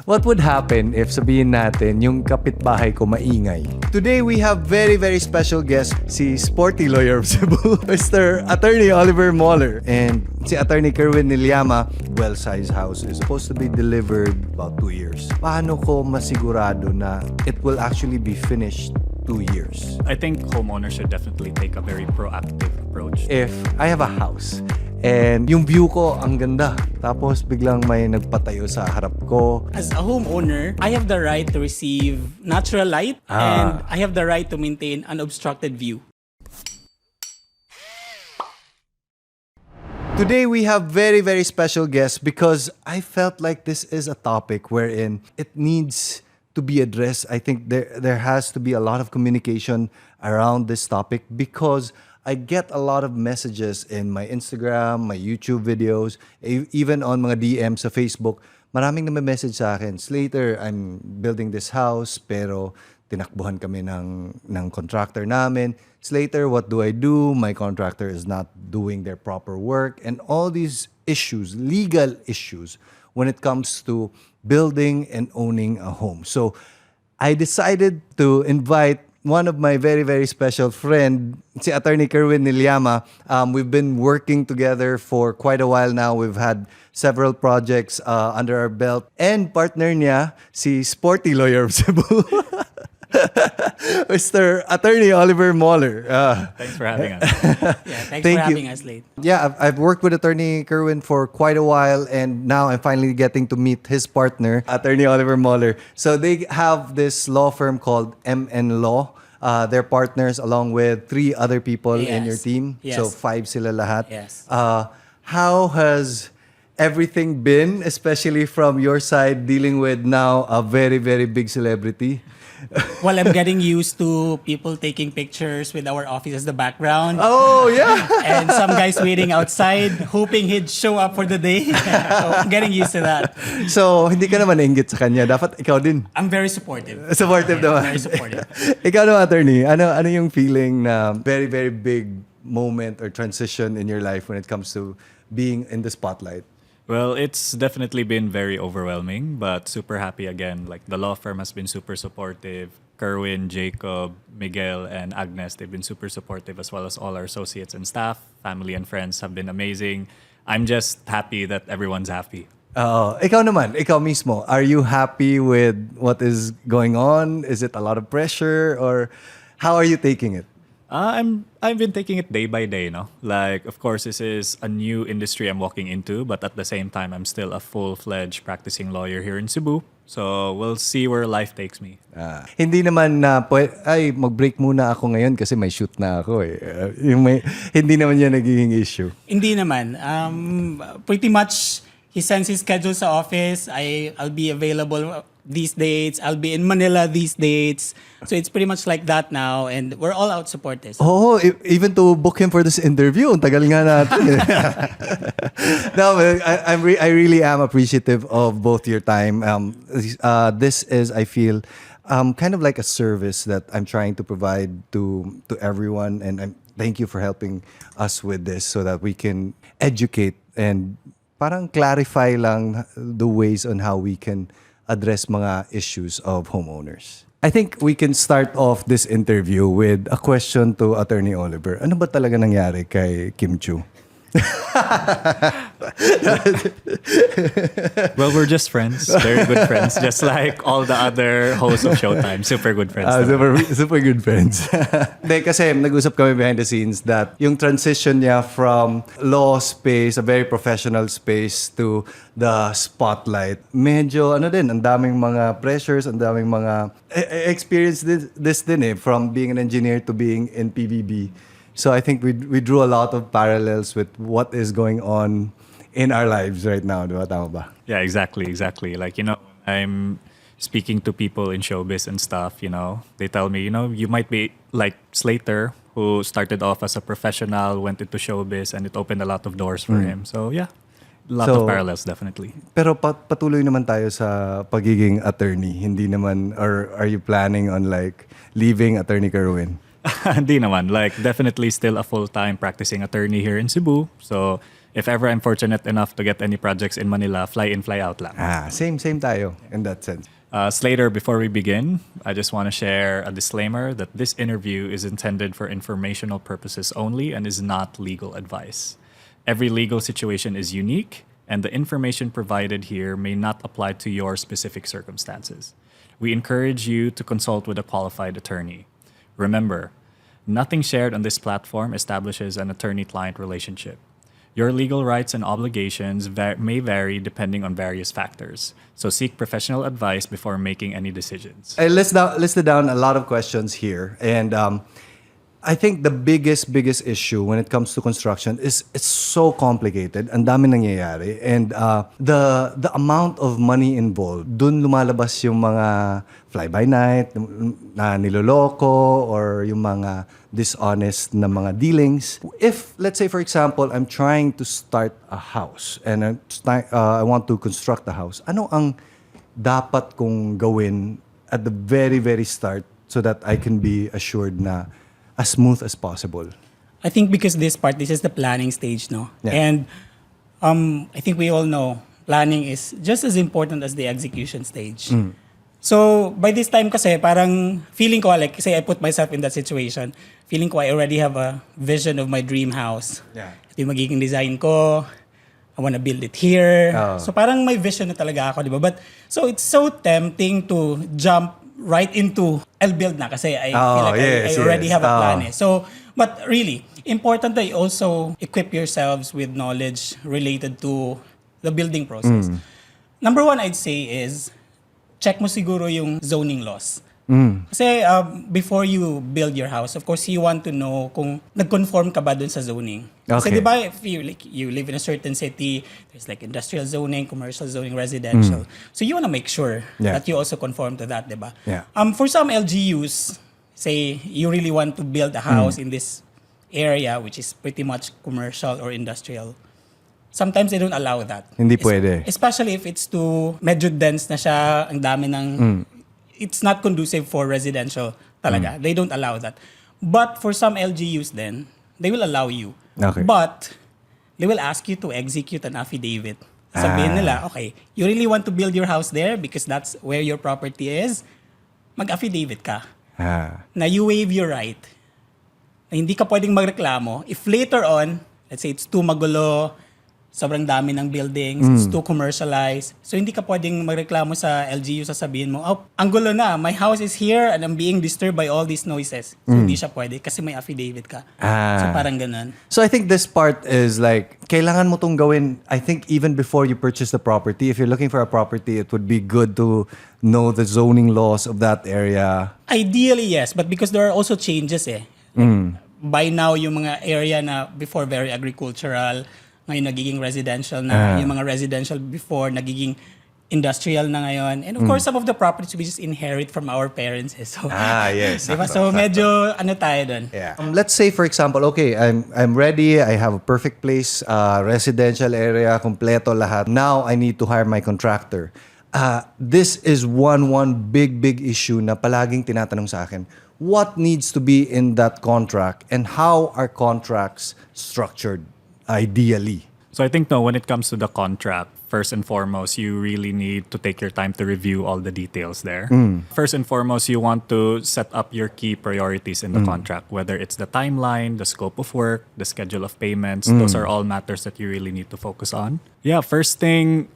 What would happen if sabihin natin yung kapitbahay ko maingay? Today we have very special guest, si Sporty Lawyer of Cebu, Mr. Attorney Oliver Moeller. And si Attorney Kirwen Nillama, well-sized house is supposed to be delivered about 2 years. Paano ko masigurado na it will actually be finished 2 years? I think homeowners should definitely take a very proactive approach. If I have a house and yung view ko ang ganda, tapos biglang may nagpatayo sa harap ko. As a homeowner, I have the right to receive natural light and I have the right to maintain an unobstructed view. Today we have very special guests because I felt like this is a topic wherein it needs to be addressed. I think there has to be a lot of communication around this topic because I get a lot of messages in my Instagram, my YouTube videos, even on mga DM sa Facebook. Maraming message sa akin, Slater, I'm building this house pero tinakbuhan kami ng contractor namin. Slater, what do I do? My contractor is not doing their proper work. And all these issues, legal issues, when it comes to building and owning a home. So I decided to invite one of my very special friend, si Attorney Kirwen Nillama. We've been working together for quite a while now. We've had several projects under our belt. And partner niya, si Sporty Lawyer of Cebu, Mr. Attorney Oliver Moeller. Thanks for having us. Thanks for having us, Slate. Yeah, I've worked with Attorney Kirwen for quite a while, and now I'm finally getting to meet his partner, Attorney Oliver Moeller. So they have this law firm called eminent. They're partners along with 3 other people in your team. Yes. So 5 sila lahat. Yes. How has everything been, especially from your side, dealing with now a very big celebrity? Well, I'm getting used to people taking pictures with our office as the background. Oh, yeah. And some guys waiting outside, hoping he'd show up for the day. So I'm getting used to that. So, hindi ka naman nainggit sa kanya. Dapat ikaw din. I'm very supportive. Supportive naman. Very supportive. Ikaw naman, attorney. Ano yung feeling na very big moment or transition in your life when it comes to being in the spotlight? Well, it's definitely been very overwhelming, but super happy again. Like the law firm has been super supportive. Kirwen, Jacob, Miguel, and Agnes, they've been super supportive, as well as all our associates and staff, family and friends have been amazing. I'm just happy that everyone's happy. Ikaw naman, ikaw mismo, are you happy with what is going on? Is it a lot of pressure, or how are you taking it? I've been taking it day by day, no? Like, of course, this is a new industry I'm walking into, but at the same time, I'm still a full-fledged practicing lawyer here in Cebu. So we'll see where life takes me. Hindi naman na, mag-break muna ako ngayon kasi may shoot na ako eh. Hindi naman yan nagiging issue. Hindi naman. Pretty much, he sends his schedule sa office. I'll be available these dates. I'll be in Manila these dates. So it's pretty much like that now. And we're all out supporters. Oh, even to book him for this interview, ang tagal nga natin. No, I really am appreciative of both your time. This is, I feel, kind of like a service that I'm trying to provide to everyone. And thank you for helping us with this so that we can educate and parang clarify lang the ways on how we can address mga issues of homeowners. I think we can start off this interview with a question to Attorney Oliver. Ano ba talaga nangyari kay Kim Chiu? Well, we're just friends. Very good friends. Just like all the other hosts of Showtime. Super good friends. Super good friends. Hindi, kasi nag-usap kami behind the scenes that yung transition niya from law space, a very professional space, to the spotlight, medyo ang daming mga pressures, ang daming mga experience this din from being an engineer to being in PBB. So I think we drew a lot of parallels with what is going on in our lives right now. Di ba? Tama ba? Yeah, exactly. Like, I'm speaking to people in showbiz and stuff, they tell me, you might be like Slater, who started off as a professional, went into showbiz, and it opened a lot of doors for him. So yeah, a lot of parallels, definitely. Pero patuloy naman tayo sa pagiging attorney. Hindi naman, or are you planning on like leaving Attorney Kirwen? Hindi naman. Like, definitely still a full-time practicing attorney here in Cebu. So If ever I'm fortunate enough to get any projects in Manila, fly in, fly out lang. Same tayo in that sense. Slater, before we begin, I just want to share a disclaimer that this interview is intended for informational purposes only and is not legal advice. Every legal situation is unique, and the information provided here may not apply to your specific circumstances. We encourage you to consult with a qualified attorney. Remember, nothing shared on this platform establishes an attorney-client relationship. Your legal rights and obligations may vary depending on various factors. So seek professional advice before making any decisions. I listed down a lot of questions here, and I think the biggest issue when it comes to construction is it's so complicated. Ang dami nangyayari, and the amount of money involved. Dun lumalabas yung mga fly-by-night na niloloko or yung mga dishonest na mga dealings. If, let's say for example, I'm trying to start a house and I want to construct a house, ano ang dapat kong gawin at the very start so that I can be assured na as smooth as possible? I think because this is the planning stage, no? Yeah. And I think we all know planning is just as important as the execution stage. So by this time kasi parang feeling ko, like say I put myself in that situation, feeling ko I already have a vision of my dream house. Yeah. Ito yung magiging design ko. I wanna build it here. Oh. So parang may vision na talaga ako, di ba? But so it's so tempting to jump right into I'll build na kasi I feel like I already have a plan. So, but really, important that you also equip yourselves with knowledge related to the building process. Number one, I'd say is check mo siguro yung zoning laws. Kasi before you build your house, of course, you want to know kung nag-conform ka ba dun sa zoning. Kasi Okay. di ba, if you live in a certain city, there's like industrial zoning, commercial zoning, residential. So you want to make sure Yeah. that you also conform to that, di ba? Yeah. For some LGUs, say you really want to build a house in this area, which is pretty much commercial or industrial, sometimes they don't allow that. Hindi pwede. Especially if it's too medyo dense na siya, ang dami ng it's not conducive for residential talaga. They don't allow that. But for some LGUs then, they will allow you. Okay. But they will ask you to execute an affidavit. Sabihin nila, okay, you really want to build your house there because that's where your property is, mag-affidavit ka. Na you waive your right. Na hindi ka pwedeng magreklamo if later on, let's say it's too magulo, sobrang dami ng buildings, it's too commercialized. So hindi ka pwedeng magreklamo sa LGU, sasabihin mo, oh, ang gulo na, my house is here and I'm being disturbed by all these noises. So hindi siya pwede kasi may affidavit ka. So parang ganun. So I think this part is like, kailangan mo tong gawin, I think even before you purchase the property. If you're looking for a property, it would be good to know the zoning laws of that area. Ideally, yes. But because there are also changes by now, yung mga area na before very agricultural, ngayon nagiging residential na. Yung mga residential before nagiging industrial na ngayon. And of course, some of the properties we just inherit from our parents. So, Yes. diba? So medyo ano tayo dun. Yeah. Let's say for example, okay, I'm ready. I have a perfect place, residential area, kompleto lahat. Now I need to hire my contractor. This is one big issue na palaging tinatanong sa akin. What needs to be in that contract and how are contracts structured ideally? So I think when it comes to the contract, first and foremost, you really need to take your time to review all the details there. First and foremost, you want to set up your key priorities in the contract, whether it's the timeline, the scope of work, the schedule of payments. Those are all matters that you really need to focus on. Yeah, first thing,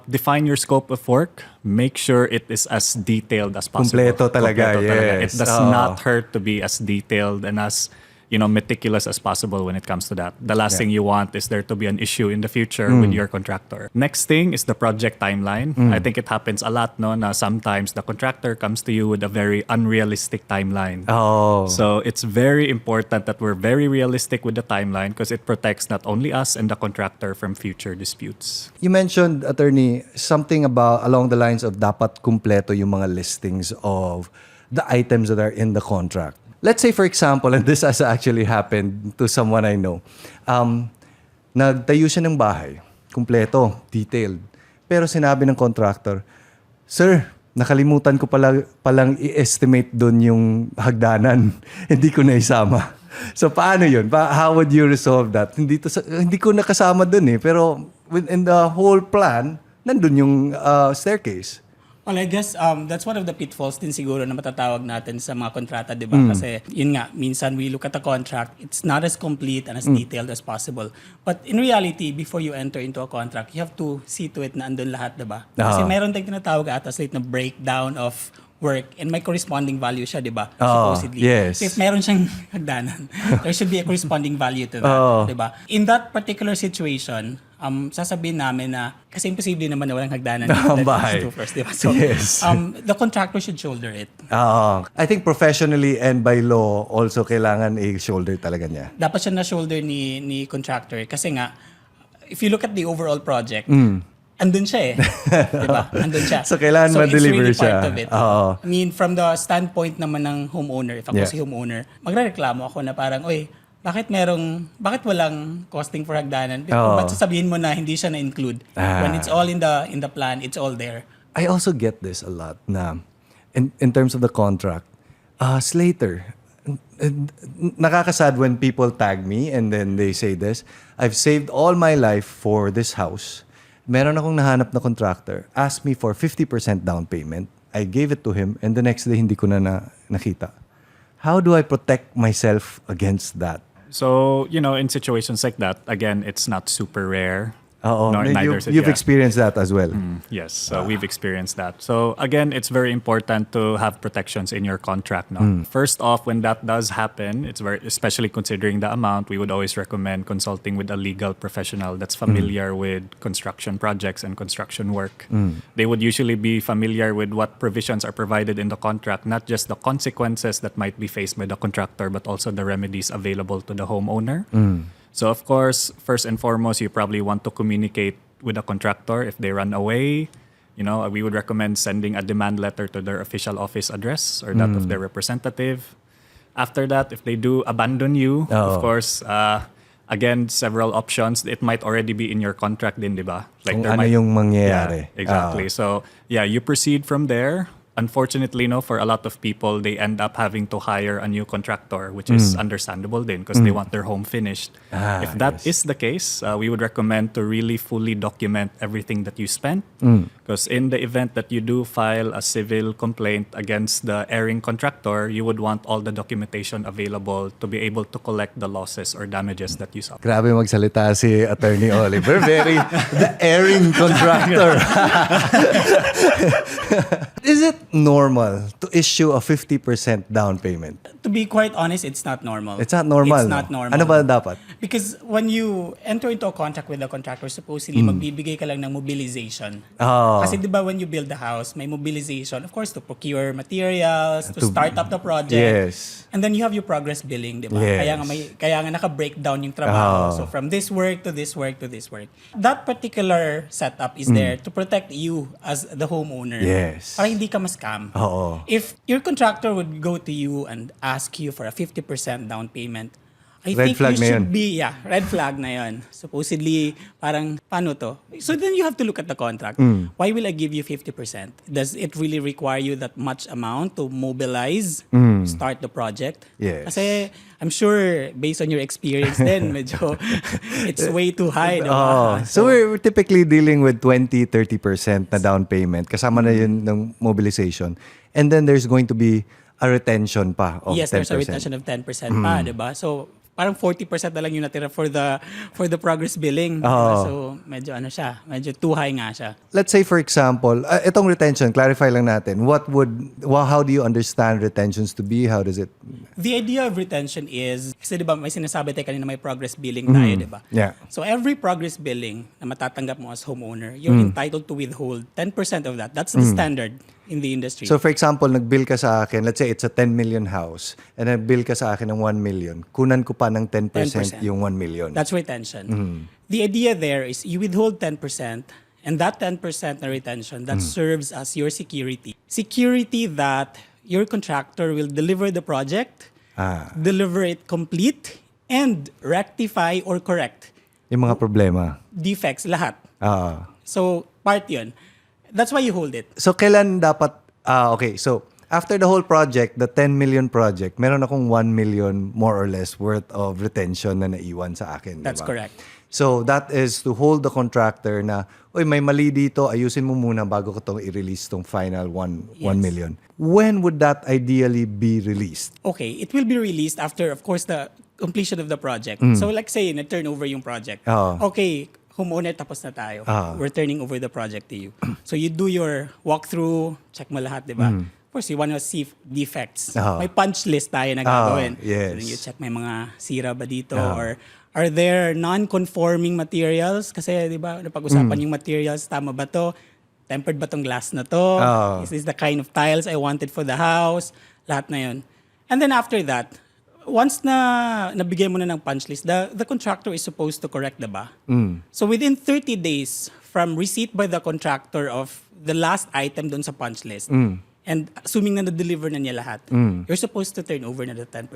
define your scope of work. Make sure it is as detailed as possible. Kompleto talaga, yes. It does not hurt to be as detailed and as meticulous as possible when it comes to that. The last thing you want is there to be an issue in the future with your contractor. Next thing is the project timeline. I think it happens a lot, no, na sometimes the contractor comes to you with a very unrealistic timeline. So it's very important that we're very realistic with the timeline because it protects not only us and the contractor from future disputes. You mentioned, attorney, something about along the lines of dapat kumpleto yung mga listings of the items that are in the contract. Let's say, for example, and this has actually happened to someone I know, nagtayo siya ng bahay, kumpleto, detailed. Pero sinabi ng contractor, "Sir, nakalimutan ko palang i-estimate doon yung hagdanan. Hindi ko na isama. So paano yun? How would you resolve that? Hindi ko nakasama doon eh. Pero within the whole plan, nandun yung staircase. Well, I guess that's one of the pitfalls din siguro na matatawag natin sa mga kontrata, di ba? Kasi yun nga, minsan we look at the contract, it's not as complete and as detailed as possible. But in reality, before you enter into a contract, you have to see to it na andun lahat, di ba? Kasi meron tayong tinatawag ata Slate na breakdown of work and may corresponding value siya, di ba? Supposedly. Yes. So if meron siyang hagdanan, there should be a corresponding value to that, di ba? In that particular situation, sasabihin namin na kasi imposible naman na walang hagdanan first, di ba? So, yes. The contractor should shoulder it. I think professionally and by law, also kailangan i-shoulder talaga niya. Dapat siya na-shoulder ni contractor kasi nga, if you look at the overall project, andun siya eh. Diba? Andun siya. So, kailangan ma-deliver it's really siya. part of it. I mean, from the standpoint naman ng homeowner, if ako si homeowner, magrereklamo ako na parang, oy, bakit walang costing for hagdanan? Ba't sasabihin mo na hindi siya na-include? When it's all in the plan, it's all there. I also get this a lot na in terms of the contract. Slater, nakakasad when people tag me and then they say this, I've saved all my life for this house. Meron akong nahanap na contractor, asked me for 50% down payment. I gave it to him and the next day hindi ko na nakita. How do I protect myself against that? So, in situations like that, again, it's not super rare. You've experienced that as well. Yes, we've experienced that. So again, it's very important to have protections in your contract. No? First off, when that does happen, especially considering the amount, we would always recommend consulting with a legal professional that's familiar with construction projects and construction work. They would usually be familiar with what provisions are provided in the contract, not just the consequences that might be faced by the contractor, but also the remedies available to the homeowner. So of course, first and foremost, you probably want to communicate with a contractor. If they run away, we would recommend sending a demand letter to their official office address or that of their representative. After that, if they do abandon you, of course, again, several options. It might already be in your contract din, di ba? Like kung ano yung mangyayari. Yeah, exactly. So you proceed from there. Unfortunately, for a lot of people, they end up having to hire a new contractor, which is understandable then because they want their home finished. If that is the case, we would recommend to really fully document everything that you spent. Because in the event that you do file a civil complaint against the erring contractor, you would want all the documentation available to be able to collect the losses or damages that you suffered. Grabe magsalita si Attorney Oliver. Very the erring contractor. Is it normal to issue a 50% down payment? To be quite honest, it's not normal. It's not normal. It's not normal. Ano ba dapat? Because when you enter into a contract with the contractor, supposedly magbibigay ka lang ng mobilization. Kasi di ba when you build the house, may mobilization, of course, to procure materials, to start up the project. Yes. And then you have your progress billing, di ba? Yes. Kaya nga naka-breakdown yung trabaho. So from this work to this work to this work. That particular setup is there to protect you as the homeowner. Yes. Para hindi ka ma-scam. If your contractor would go to you and ask you for a 50% down payment, I think you should be, red flag na yun. Supposedly, parang, paano to? So then you have to look at the contract. Why will I give you 50%? Does it really require you that much amount to mobilize, start the project? Yes. Kasi I'm sure, based on your experience then, medyo, it's way too high. Diba? So we're typically dealing with 20-30% na down payment. Kasama na yun ng mobilization. And then there's going to be a retention pa of 10%. Yes, there's a retention of 10% pa, diba? So, parang 40% na lang yung natira for the progress billing. So, medyo medyo too high nga siya. Let's say for example, itong retention, clarify lang natin. How do you understand retentions to be? How does it? The idea of retention is, kasi diba may sinasabi tayo kanina may progress billing tayo, diba? Yeah. So every progress billing na matatanggap mo as homeowner, you're entitled to withhold 10% of that. That's the standard in the industry. So for example, nag-bill ka sa akin, let's say it's a 10 million house, and nag-bill ka sa akin ng 1 million, kunan ko pa ng 10% yung 1 million. That's retention. The idea there is you withhold 10%, and that 10% na retention, that serves as your security. Security that your contractor will deliver the project, deliver it complete, and rectify or correct. Yung mga problema. Defects, lahat. So, part yun. That's why you hold it. So kailan dapat Okay. So, after the whole project, the 10 million project, meron akong 1 million more or less worth of retention na naiwan sa akin. That's diba? correct. So, that is to hold the contractor na, oy, may mali dito, ayusin mo muna bago ko itong i-release tong final 1 million. When would that ideally be released? Okay, it will be released after, of course, the completion of the project. So, like say, na-turnover yung project. Okay, homeowner, tapos na tayo. We're turning over the project to you. So, you do your walkthrough, check mo lahat, di ba? Of course, you want to see defects. May punch list tayo na gagawin. Yes. So, then you check may mga sira ba dito or are there non-conforming materials? Kasi, di ba, napag-usapan yung materials, tama ba to? Tempered ba tong glass na to? Is this the kind of tiles I wanted for the house? Lahat na yun. And then after that, once na nabigay mo na ng punch list, the contractor is supposed to correct, diba? So within 30 days from receipt by the contractor of the last item dun sa punch list, and assuming na na-deliver na niya lahat, you're supposed to turn over na the 10%.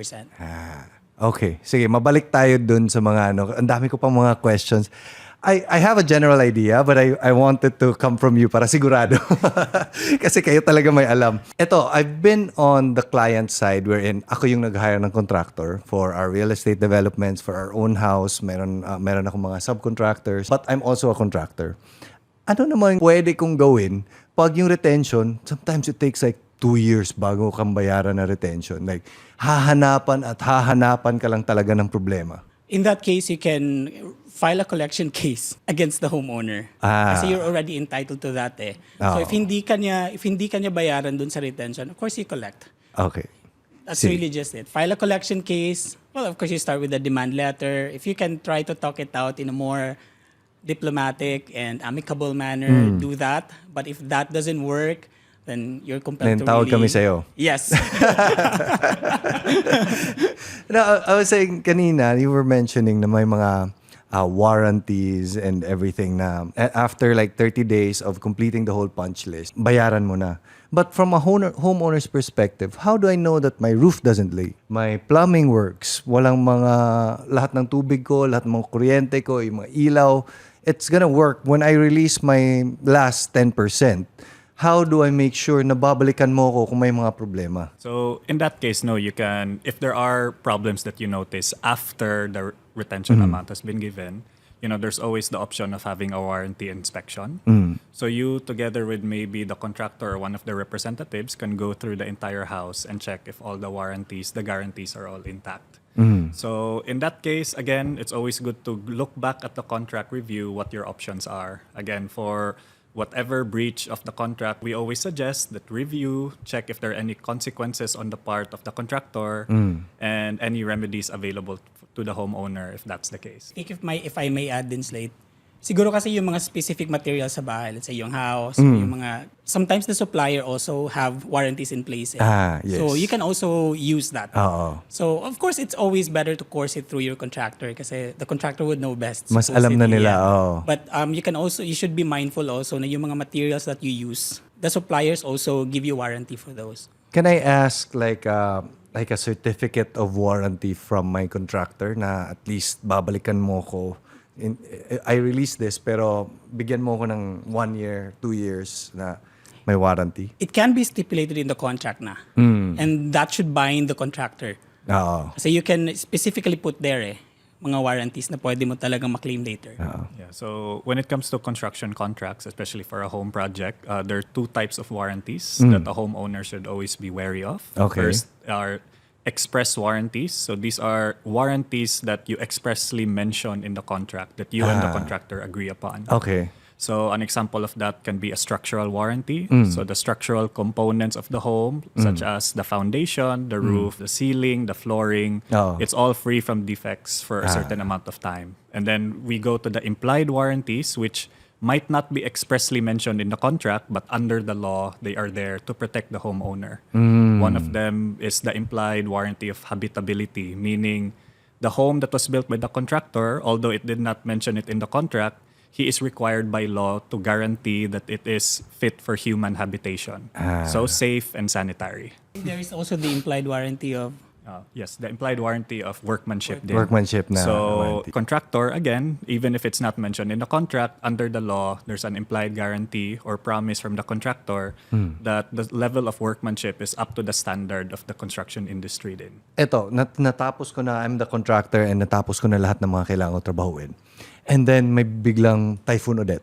Okay. Sige, mabalik tayo dun sa mga ano. Ang dami ko pang mga questions. I have a general idea, but I wanted to come from you para sigurado. Kasi kayo talaga may alam. Ito, I've been on the client side wherein ako yung nag-hire ng contractor for our real estate developments, for our own house. Meron akong mga subcontractors, but I'm also a contractor. Ano naman pwede kong gawin pag yung retention, sometimes it takes like 2 years bago kang bayaran na retention. Like, hahanapan ka lang talaga ng problema. In that case, you can file a collection case against the homeowner. Kasi you're already entitled to that eh. So if hindi ka niya bayaran dun sa retention, of course you collect. Okay. That's really just it. File a collection case. Well, of course you start with a demand letter. If you can try to talk it out in a more diplomatic and amicable manner, do that. But if that doesn't work, then you're compelled to tawag really... kami sa'yo. Yes. Now, I was saying kanina, you were mentioning na may mga warranties and everything na after like 30 days of completing the whole punch list, bayaran mo na. But from a homeowner's perspective, how do I know that my roof doesn't leak? My plumbing works. Walang lahat ng tubig ko, lahat ng mga kuryente ko, yung mga ilaw. It's gonna work when I release my last 10%. How do I make sure na babalikan mo ko kung may mga problema? So in that case, no, you can, if there are problems that you notice after the retention amount has been given, there's always the option of having a warranty inspection. So you, together with maybe the contractor or one of the representatives, can go through the entire house and check if all the warranties, the guarantees are all intact. So in that case, again, it's always good to look back at the contract review, what your options are. Again, for whatever breach of the contract, we always suggest that review, check if there are any consequences on the part of the contractor, and any remedies available to the homeowner if that's the case. If I may add din, Slate, siguro kasi yung mga specific materials sa bahay, let's say yung house, yung mga, sometimes the supplier also have warranties in place. Yes. So you can also use that. So of course, it's always better to course it through your contractor kasi the contractor would know best. Mas alam na nila. But you should be mindful also na yung mga materials that you use, the suppliers also give you warranty for those. Can I ask like a certificate of warranty from my contractor na at least babalikan mo ko? I release this pero bigyan mo ko ng 1 year, 2 years na may warranty? It can be stipulated in the contract na. And that should bind the contractor. So you can specifically put there mga warranties na pwede mo talagang maklaim later. Yeah, so when it comes to construction contracts, especially for a home project, there are 2 types of warranties that a homeowner should always be wary of. Okay. First are express warranties. So these are warranties that you expressly mention in the contract that you and the contractor agree upon. Okay. So an example of that can be a structural warranty. So the structural components of the home, such as the foundation, the roof, the ceiling, the flooring, it's all free from defects for a certain amount of time. And then we go to the implied warranties, which might not be expressly mentioned in the contract, but under the law, they are there to protect the homeowner. One of them is the implied warranty of habitability, meaning the home that was built by the contractor, although it did not mention it in the contract, he is required by law to guarantee that it is fit for human habitation. So safe and sanitary. There is also the implied warranty of Yes, the implied warranty of workmanship. din. Workmanship na So, warranty. contractor, again, even if it's not mentioned in the contract, under the law, there's an implied guarantee or promise from the contractor that the level of workmanship is up to the standard of the construction industry din. Eto, natapos ko na, I'm the contractor and natapos ko na lahat ng mga kailangan ko trabahuin. And then may biglang typhoon ulit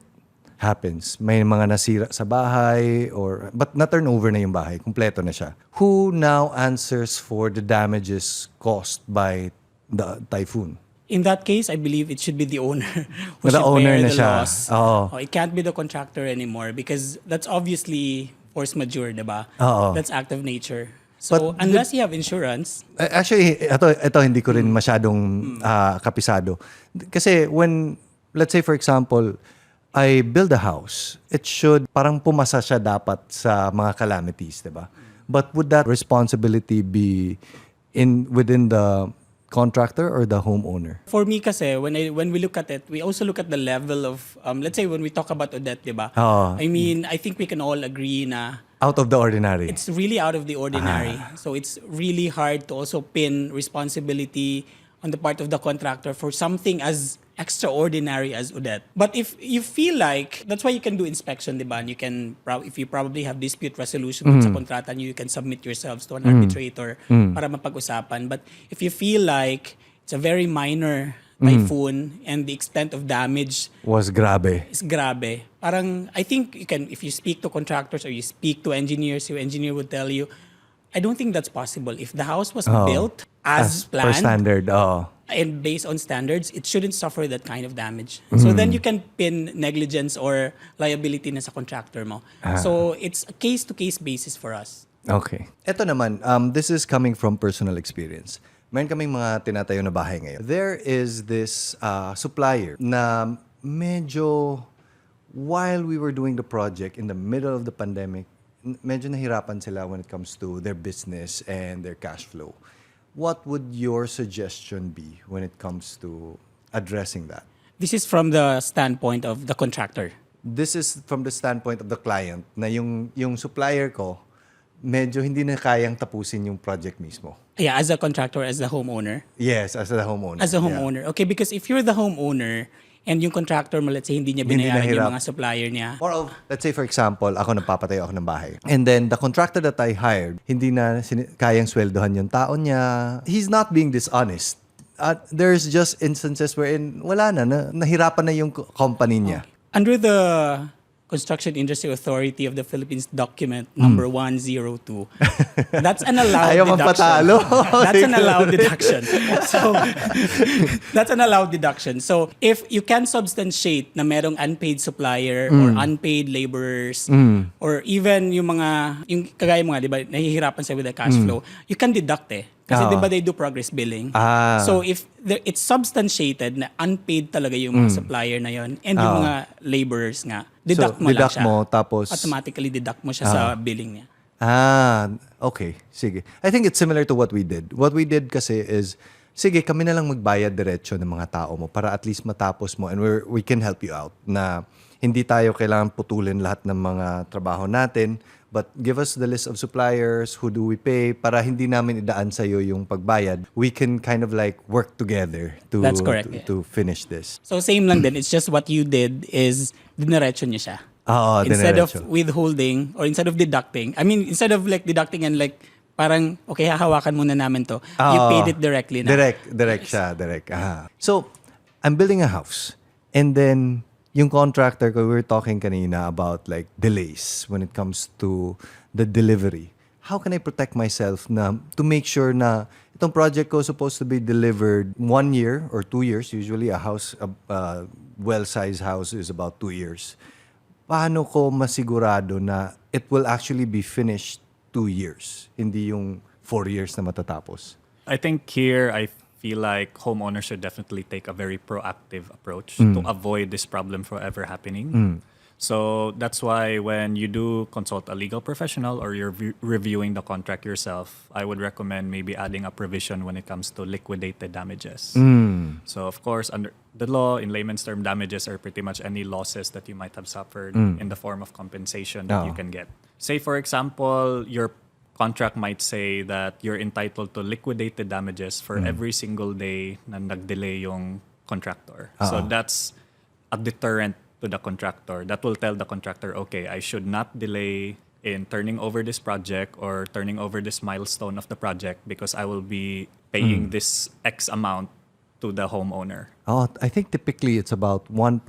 happens. May mga nasira sa bahay but na-turnover na yung bahay. Kumpleto na siya. Who now answers for the damages caused by the typhoon? In that case, I believe it should be the owner who The should owner bear na the siya. loss. Oo. It can't be the contractor anymore because that's obviously force majeure, diba? Oo. That's act of nature. So, But unless you have insurance, Actually, ito hindi ko rin masyadong kapisado. Kasi when, let's say for example, I build a house, it should, parang pumasa siya dapat sa mga calamities, di ba? But would that responsibility be within the contractor or the homeowner? for me kasi, when we look at it, we also look at the level of, let's say when we talk about Odette, diba? Oo. I mean, I think we can all agree na Out of the ordinary. it's really out of the ordinary. So it's really hard to also pin responsibility on the part of the contractor for something as extraordinary as Odette. But if you feel like, that's why you can do inspection, diba? And you can, if you probably have dispute resolution sa kontrata nyo, you can submit yourselves to an arbitrator para mapag-usapan. But if you feel like it's a very minor typhoon and the extent of damage Was grabe. is grabe. Parang, I think you can, if you speak to contractors or you speak to engineers, your engineer would tell you, I don't think that's possible. If the house was built as Per planned standard, and based on standards, it shouldn't suffer that kind of damage. So then you can pin negligence or liability na sa contractor mo. So it's a case-to-case basis for us. Okay. Ito naman, this is coming from personal experience. Meron kaming mga tinatayo na bahay ngayon. There is this supplier na medyo, while we were doing the project in the middle of the pandemic, medyo nahirapan sila when it comes to their business and their cash flow. What would your suggestion be when it comes to addressing that? This is from the standpoint of the contractor. This is from the standpoint of the client na yung supplier ko, medyo hindi na kayang tapusin yung project mismo. Yeah, as a contractor, as the homeowner. Yes, as the homeowner. As a Yeah. homeowner. Okay, because if you're the homeowner and yung contractor mo, let's say, hindi niya Hindi binayaran nahirap. yung mga supplier niya. Or of, let's say for example, ako nagpapatayo ako ng bahay. And then the contractor that I hired, hindi na kayang sweldohan yung tao niya. He's not being dishonest. There's just instances wherein wala nahirapan na yung company niya. Under the Construction Industry Authority of the Philippines document number 102, that's an allowed Ayaw deduction. magpatalo. That's an allowed deduction. So, that's an allowed deduction. So, if you can substantiate na merong unpaid supplier or unpaid laborers or even yung kagaya mo nga, di ba, nahihirapan sila with the cash flow, you can deduct Kasi di ba they do progress billing? So if it's substantiated na unpaid talaga yung mga supplier na yon and yung mga laborers nga, deduct mo lang deduct siya. mo, tapos Automatically deduct mo siya sa billing niya. Okay. Sige. I think it's similar to what we did. What we did kasi is, sige, kami na lang magbayad diretso ng mga tao mo para at least matapos mo and we can help you out na hindi tayo kailangan putulin lahat ng mga trabaho natin. But give us the list of suppliers, who do we pay, para hindi namin idaan sa'yo yung pagbayad. We can kind of like work together to, That's correct, to finish this. So same lang din. It's just what you did is diniretso niya siya. Oo, Instead of diniretso. withholding or instead of deducting. I mean, instead of like deducting and like parang, okay, hahawakan muna namin to. You paid it directly na. Direct siya. So, I'm building a house. And then, yung contractor ko, we were talking kanina about like delays when it comes to the delivery. How can I protect myself to make sure na itong project ko supposed to be delivered 1 year or 2 years? Usually a house, a well-sized house is about 2 years. Paano ko masigurado na it will actually be finished 2 years, hindi yung 4 years na matatapos? I think here, I feel like homeowners should definitely take a very proactive approach to avoid this problem from ever happening. So that's why when you do consult a legal professional or you're reviewing the contract yourself, I would recommend maybe adding a provision when it comes to liquidated damages. So of course, under the law, in layman's term, damages are pretty much any losses that you might have suffered in the form of compensation that you can get. Say for example, your contract might say that you're entitled to liquidated damages for every single day na nag-delay yung contractor. So that's a deterrent to the contractor. That will tell the contractor, okay, I should not delay in turning over this project or turning over this milestone of the project because I will be paying this X amount to the homeowner. Oh, I think typically it's about 1%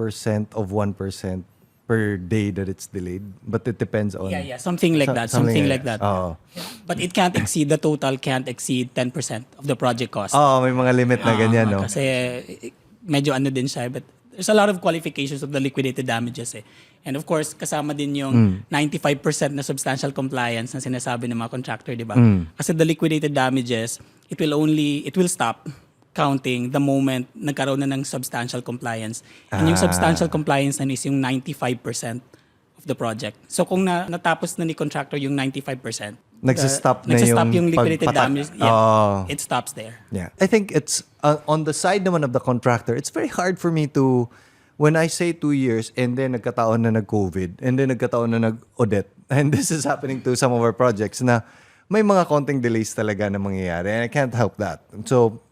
of 1% per day that it's delayed, but it depends on. Yeah, something like that. Something like that. Oh. Yeah. But it can't exceed, the total can't exceed 10% of the project cost. Oh, may mga limit na ganyan, no? Kasi medyo ano din siya, but there's a lot of qualifications of the liquidated damages eh. And of course, kasama din yung 95% na substantial compliance na sinasabi ng mga contractor, di ba? Kasi the liquidated damages, it will stop counting the moment nagkaroon na ng substantial compliance. And yung substantial compliance na is yung 95% of the project. So kung natapos na ni contractor yung 95%, Nagsistop na yung liquidated pagpatak. damages. Yeah, it stops there. Yeah. I think it's on the side naman of the contractor, it's very hard for me to, when I say 2 years and then nagkataon na nag-COVID and then nagkataon na nag-audit, and this is happening to some of our projects na may mga konting delays talaga na mangyayari and I can't help that. So,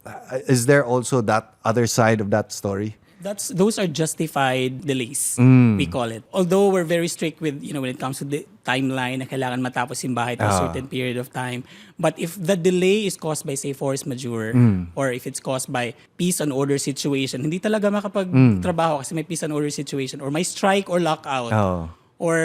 is there also that other side of that story? Those are justified delays, we call it. Although we're very strict with, when it comes to the timeline na kailangan matapos yung bahay to a certain period of time. But if the delay is caused by, say, force majeure, or if it's caused by peace and order situation, hindi talaga makapagtrabaho kasi may peace and order situation, or may strike or lockout, or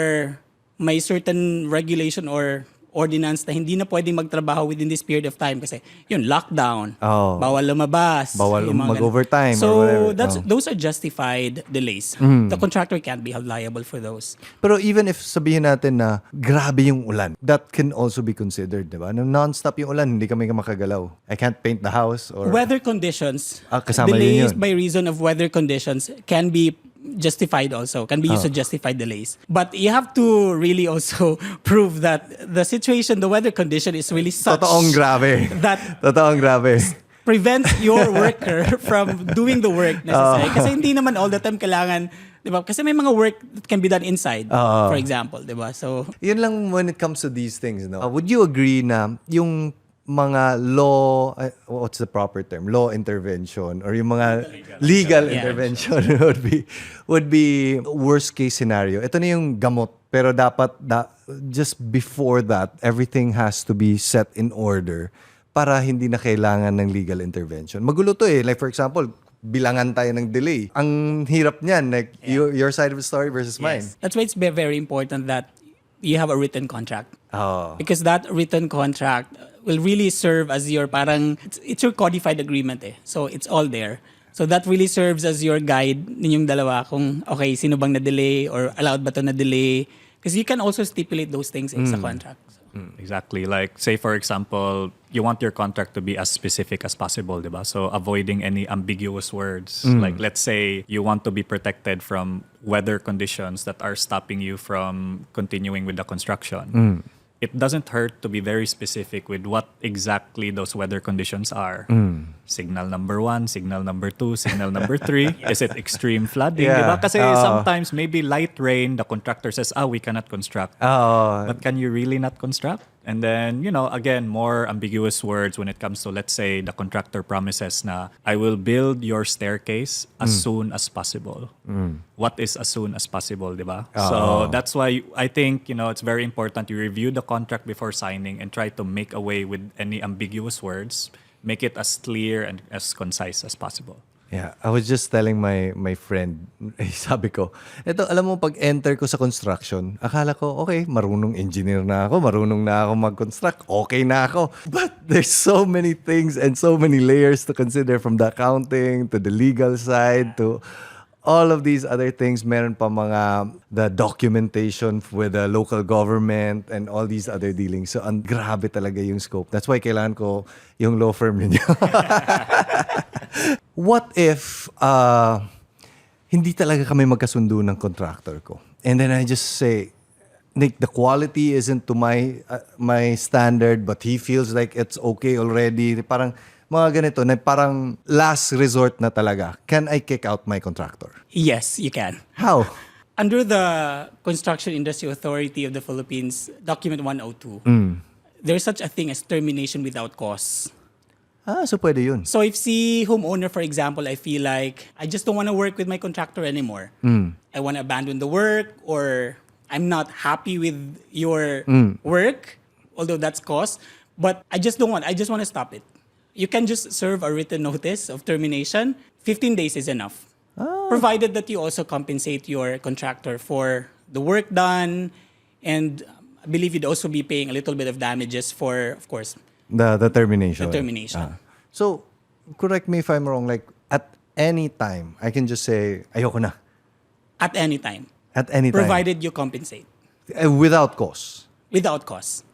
may certain regulation or ordinance na hindi na pwedeng magtrabaho within this period of time kasi yun, lockdown, bawal lumabas, bawal mag-overtime so or whatever. Those are justified delays. The contractor can't be held liable for those. Pero even if sabihin natin na grabe yung ulan, that can also be considered, di ba? Non-stop yung ulan, hindi kami makagalaw. I can't paint the house or... Weather conditions, kasama delays yun. by reason of weather conditions can be justified also, can be used to justify delays. But you have to really also prove that the situation, the weather condition is really such Totoong grabe. Totoong grabe. prevents your worker from doing the work necessary. Kasi hindi naman all the time kailangan, di ba? Kasi may mga work that can be done inside, for example, di ba? So, yun lang when it comes to these things, no? Would you agree na yung mga law, what's the proper term? Law intervention or yung mga legal intervention would be worst case scenario. Ito na yung gamot. Pero dapat just before that, everything has to be set in order para hindi na kailangan ng legal intervention. Magulo to eh. Like for example, bilangan tayo ng delay. Ang hirap niyan. Like your side of the story versus mine. that's why it's very important that you have a written contract. Because that written contract will really serve as your it's your codified agreement eh. So it's all there. So that really serves as your guide ninyong dalawa kung okay, sino bang na-delay or allowed ba to na-delay. Because you can also stipulate those things sa contract. So. Exactly. Like, say, for example, you want your contract to be as specific as possible, diba? So avoiding any ambiguous words. Like, let's say you want to be protected from weather conditions that are stopping you from continuing with the construction. It doesn't hurt to be very specific with what exactly those weather conditions are. Signal number 1, signal number 2, signal number 3. Is it extreme flooding? Diba? Kasi sometimes maybe light rain, the contractor says, we cannot construct. But can you really not construct? And then, again, more ambiguous words when it comes to, let's say, the contractor promises na, I will build your staircase as soon as possible. What is as soon as possible, diba? So that's why I think, it's very important you review the contract before signing and try to make away with any ambiguous words. Make it as clear and as concise as possible. Yeah, I was just telling my friend, sabi ko, alam mo, pag enter ko sa construction, akala ko, okay, marunong engineer na ako, marunong na ako mag-construct, okay na ako. But there's so many things and so many layers to consider, from the accounting to the legal side to all of these other things. Meron pa the documentation with the local government and all these other dealings. So, ang grabe talaga yung scope. That's why kailangan ko yung law firm ninyo. What if hindi talaga kami magkasundo ng contractor ko? And then I just say, Nick, the quality isn't to my standard, but he feels like it's okay already. Parang mga ganito, na parang last resort na talaga. Can I kick out my contractor? Yes, you can. How? Under the Construction Industry Authority of the Philippines, Document 102, there's such a thing as termination without cause. So pwede yun. So if si homeowner, for example, I feel like I just don't want to work with my contractor anymore. I want to abandon the work, or I'm not happy with your work, although that's cause, but I just want to stop it. You can just serve a written notice of termination. 15 days is enough. Provided that you also compensate your contractor for the work done, and I believe you'd also be paying a little bit of damages for, of course, The termination. the termination. So, correct me if I'm wrong, like, at any time, I can just say, ayoko na. At any time. At any time. Provided you compensate. Without cause. Without cause.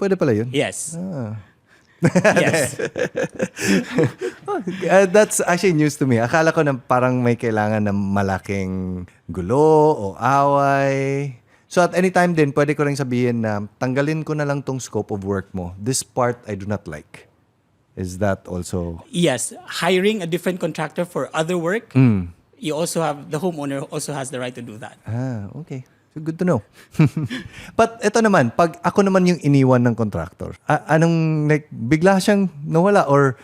Pwede pala yun. Yes. Yes. That's actually news to me. Akala ko na parang may kailangan ng malaking gulo o away. So at any time din, pwede ko rin sabihin na tanggalin ko na lang tong scope of work mo. This part I do not like. Is that also... Yes. Hiring a different contractor for other work, you also have, the homeowner also has the right to do that. Okay. So good to know. But ito naman, pag ako naman yung iniwan ng contractor, anong, like, bigla siyang nawala? Or,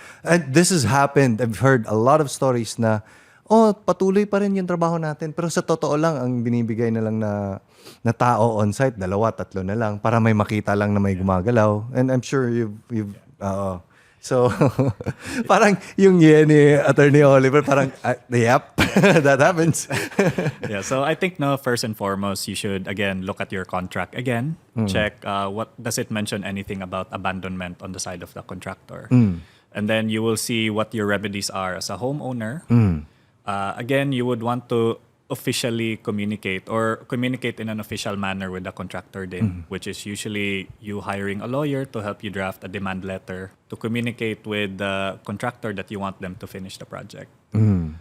this has happened. I've heard a lot of stories na, patuloy pa rin yung trabaho natin. Pero sa totoo lang, ang binibigay na lang na tao on-site, 2, 3 na lang para may makita lang na may gumagalaw. And I'm sure you've so, parang yung ni Attorney Oliver, parang, yep, that happens. Yeah, so I think first and foremost, you should, again, look at your contract again. Check what does it mention anything about abandonment on the side of the contractor. And then you will see what your remedies are as a homeowner. Again, you would want to officially communicate in an official manner with the contractor din, which is usually you hiring a lawyer to help you draft a demand letter to communicate with the contractor that you want them to finish the project.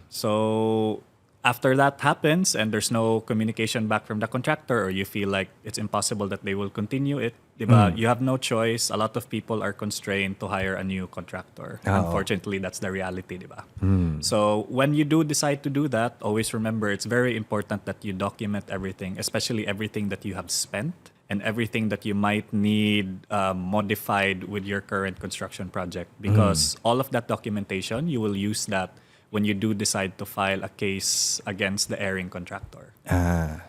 So after that happens and there's no communication back from the contractor, or you feel like it's impossible that they will continue it, diba? You have no choice. A lot of people are constrained to hire a new contractor. Unfortunately, that's the reality, diba? So when you do decide to do that, always remember it's very important that you document everything, especially everything that you have spent and everything that you might need modified with your current construction project, because all of that documentation, you will use that when you do decide to file a case against the airing contractor.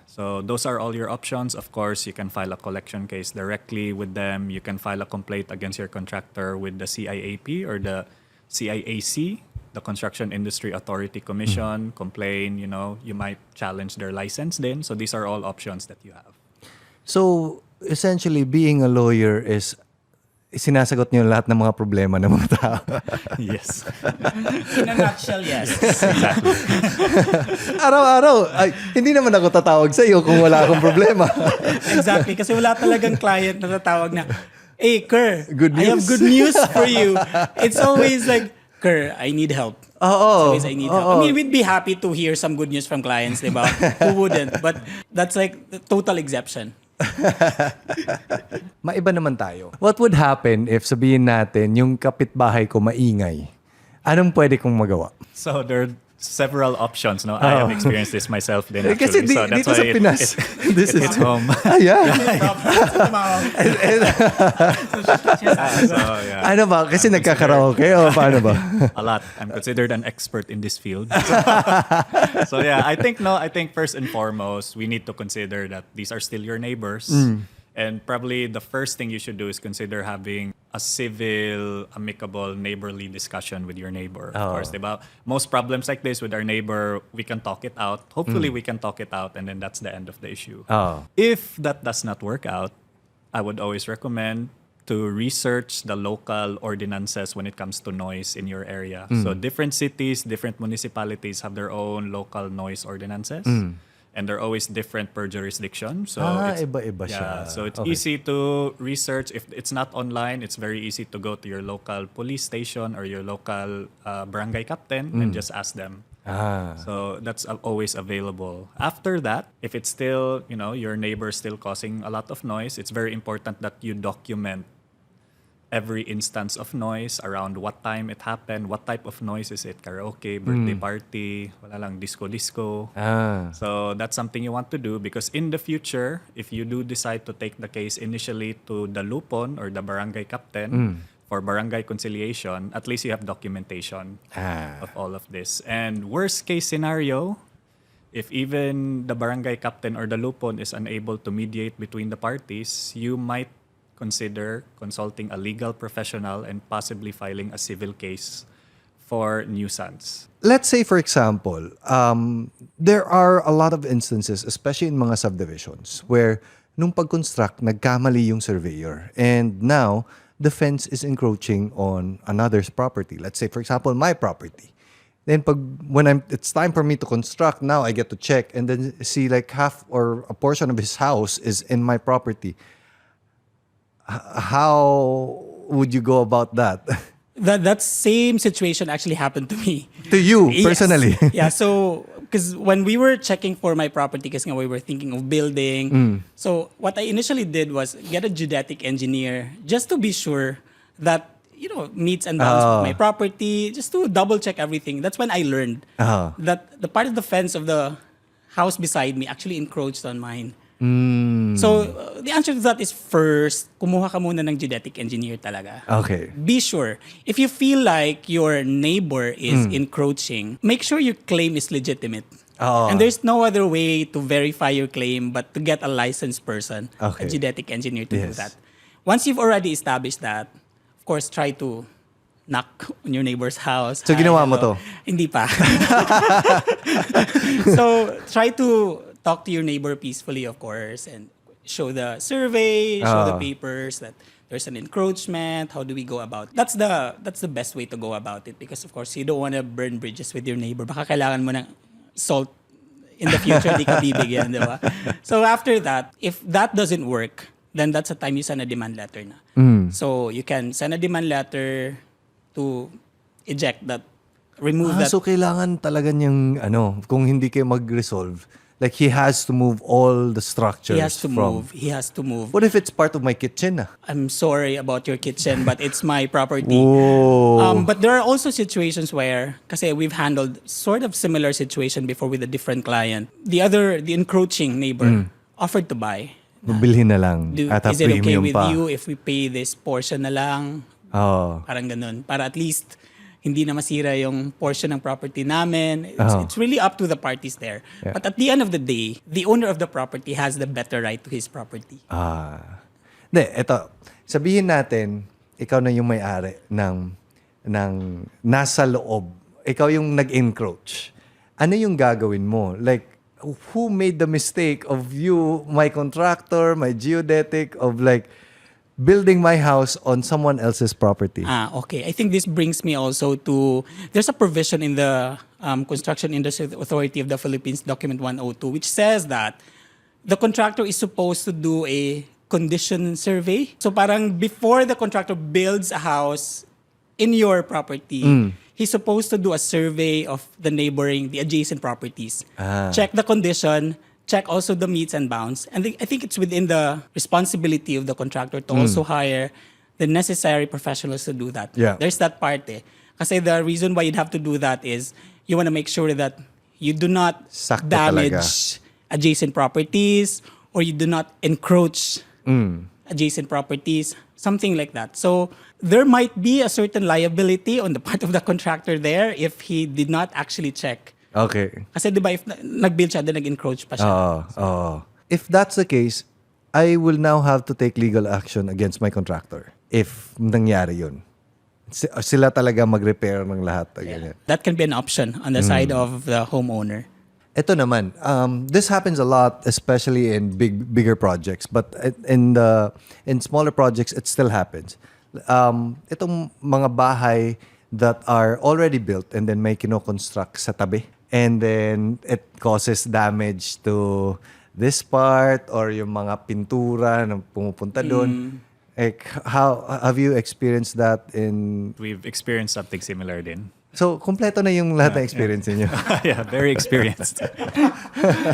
So those are all your options. Of course, you can file a collection case directly with them. You can file a complaint against your contractor with the CIAP or the CIAC, the Construction Industry Authority Commission. Complain, you might challenge their license then. So these are all options that you have. So, essentially, being a lawyer is sinasagot niyo lahat ng mga problema ng mga tao. Yes. In a nutshell, yes. Exactly. Araw-araw, hindi naman ako tatawag sa iyo kung wala akong problema. Exactly. Kasi wala talagang client na tatawag na, hey, Kerr, Good I have news." good news for you. It's always like, Kerr, I need help. It's always, I need help. I mean, we'd be happy to hear some good news from clients, diba? Who wouldn't? But that's like the total exception. Maiba naman tayo. What would happen if sabihin natin yung kapitbahay ko maingay? Anong pwede kong magawa? So there are several options. No, I have experienced this myself. Then Kasi actually, so that's dito why sa Pinas, this is it's home. Yeah. So yeah, Ano ba? Kasi nagkakaraoke o paano ba? a lot. I'm considered an expert in this field. So yeah, I think first and foremost, we need to consider that these are still your neighbors. And probably the first thing you should do is consider having a civil, amicable, neighborly discussion with your neighbor. Of course, diba? Most problems like this with our neighbor, we can talk it out. Hopefully, we can talk it out, and then that's the end of the issue. If that does not work out, I would always recommend to research the local ordinances when it comes to noise in your area. So different cities, different municipalities have their own local noise ordinances. And they're always different per jurisdiction. So iba-iba siya. So it's Okay. easy to research. If it's not online, it's very easy to go to your local police station or your local barangay captain and just ask them. So that's always available. After that, if it's still, your neighbor still causing a lot of noise, it's very important that you document every instance of noise, around what time it happened, what type of noise is it, karaoke, birthday party, wala lang, disco. So that's something you want to do because in the future, if you do decide to take the case initially to the lupon or the barangay captain for barangay conciliation, at least you have documentation of all of this. And worst case scenario, if even the barangay captain or the lupon is unable to mediate between the parties, you might consider consulting a legal professional and possibly filing a civil case for nuisance. Let's say, for example, there are a lot of instances, especially in mga subdivisions, where nung pag-construct, nagkamali yung surveyor. And now, the fence is encroaching on another's property. Let's say, for example, my property. Then it's time for me to construct, now I get to check and then see like half or a portion of his house is in my property. How would you go about that? That same situation actually happened to me. To you, Yes. personally? Yeah, so because when we were checking for my property, kasi nga we were thinking of building. So what I initially did was get a geodetic engineer just to be sure that, meets and bounds with my property, just to double check everything. That's when I learned that the part of the fence of the house beside me actually encroached on mine. So the answer to that is first, kumuha ka muna ng geodetic engineer talaga. Okay. Be sure. If you feel like your neighbor is encroaching, make sure your claim is legitimate. And there's no other way to verify your claim but to get a licensed person, Okay. a geodetic engineer to do Yes. that. Once you've already established that, of course, try to knock on your neighbor's house. So, ginawa mo to? Hindi pa. So, try to talk to your neighbor peacefully, of course, and show the survey, show the papers that there's an encroachment. How do we go about it? That's the best way to go about it because, of course, you don't want to burn bridges with your neighbor. Baka kailangan mo ng salt in the future, di ka bibigyan, di ba? So after that, if that doesn't work, then that's the time you send a demand letter na. So you can send a demand letter to eject that, remove that. So kailangan talaga niyang, kung hindi kayo mag-resolve, like he has to move all the structures He has to move. What if it's part of my kitchen? I'm sorry about your kitchen, but it's my property. Oh. But there are also situations where, kasi we've handled sort of similar situation before with a different client. The encroaching neighbor offered to buy. Bilhin na lang at a Is it okay premium with pa. you if we pay this portion na lang? Parang ganun. Para at least hindi na masira yung portion ng property namin. It's really up to the parties there. Yeah. But at the end of the day, the owner of the property has the better right to his property. Hindi, eto. Sabihin natin, ikaw na yung may-ari ng nasa loob. Ikaw yung nag-encroach. Ano yung gagawin mo? Like, who made the mistake of you, my contractor, my geodetic, of like building my house on someone else's property? Okay. I think this brings me also to, there's a provision in the Construction Industry Authority of the Philippines, Document 102, which says that the contractor is supposed to do a condition survey. So parang before the contractor builds a house in your property, he's supposed to do a survey of the adjacent properties. Check the condition, check also the meets and bounds. And I think it's within the responsibility of the contractor to also hire the necessary professionals to do that. Yeah. There's that part eh. Kasi the reason why you'd have to do that is you want to make sure that you do not Sakto damage talaga. adjacent properties or you do not encroach adjacent properties, something like that. So there might be a certain liability on the part of the contractor there if he did not actually check. Okay. Kasi di ba if nag-build siya, then nag-encroach pa siya. If that's the case, I will now have to take legal action against my contractor if nangyari yun. Sila talaga mag-repair ng lahat. Ganyan. That can be an option on the side of the homeowner. Ito naman, this happens a lot, especially in bigger projects. But in smaller projects, it still happens. Itong mga bahay that are already built and then may kino-construct sa tabi. And then it causes damage to this part or yung mga pintura na pumupunta doon. Like, how have you experienced that in... We've experienced something similar din. So, kompleto na yung lahat ng experience niyo. Yeah, very experienced.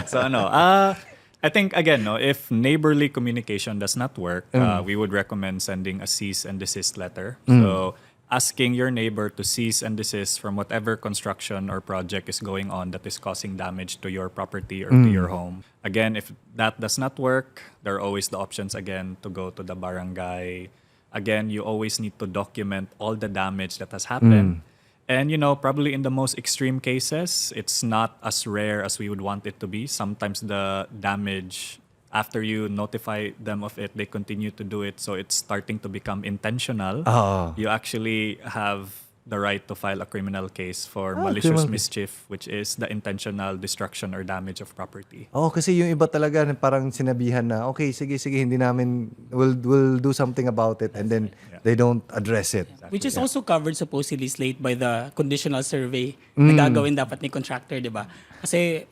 So I I think again, no, if neighborly communication does not work, we would recommend sending a cease and desist letter. So asking your neighbor to cease and desist from whatever construction or project is going on that is causing damage to your property or to your home. Again, if that does not work, there are always the options again to go to the barangay. Again, you always need to document all the damage that has happened. And, probably in the most extreme cases, it's not as rare as we would want it to be. Sometimes the damage, after you notify them of it, they continue to do it. So it's starting to become intentional. You actually have the right to file a criminal case for malicious criminal mischief, which is the intentional destruction or damage of property. Kasi yung iba talaga na parang sinabihan na, okay, sige, hindi namin, we'll do something about it, and then they don't address it. Which is also covered supposedly, Slate, by the conditional survey na gagawin dapat ni contractor, di ba? Kasi